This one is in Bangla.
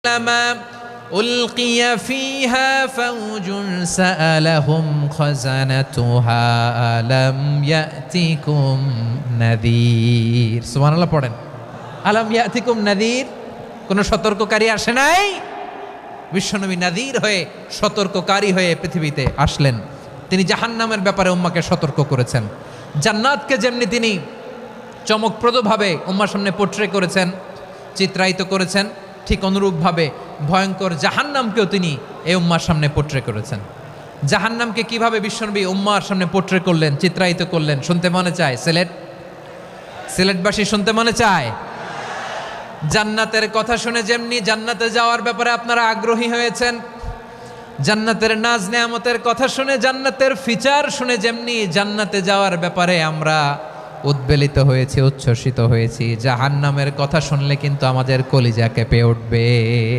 لما ألقي فيها فوج سألهم خزنتها ألم يأتكم نذير সুবহান আল্লাহ পড়েন আলম ইয়াতিকুম নাযীর কোন সতর্ককারী আসে নাই বিশ্বনবী নাযীর হয়ে সতর্ককারী হয়ে পৃথিবীতে আসলেন তিনি জাহান্নামের ব্যাপারে উম্মাহকে সতর্ক করেছেন জান্নাতকে যেমনি তিনি চমকপ্রদভাবে উম্মার সামনে পোট্রে করেছেন চিত্রায়িত করেছেন ঠিক অনুরূপভাবে ভয়ঙ্কর জাহান্নামকেও তিনি এই উম্মার সামনে পোট্রে করেছেন জাহান্নামকে কিভাবে বিশ্বনবী উম্মার সামনে পোট্রে করলেন চিত্রায়িত করলেন শুনতে মনে চায় সিলেটবাসী শুনতে মনে চায় জান্নাতের কথা শুনে যেমনি জান্নাতে যাওয়ার ব্যাপারে আপনারা আগ্রহী হয়েছেন জান্নাতের নাজ নেয়ামতের কথা শুনে জান্নাতের ফিচার শুনে যেমনি জান্নাতে যাওয়ার ব্যাপারে আমরা উদ্বেলিত হয়েছি উচ্ছ্বসিত হয়েছি জাহান্নামের কথা শুনলে কিন্তু আমাদের কলিজা কেঁপে উঠবে।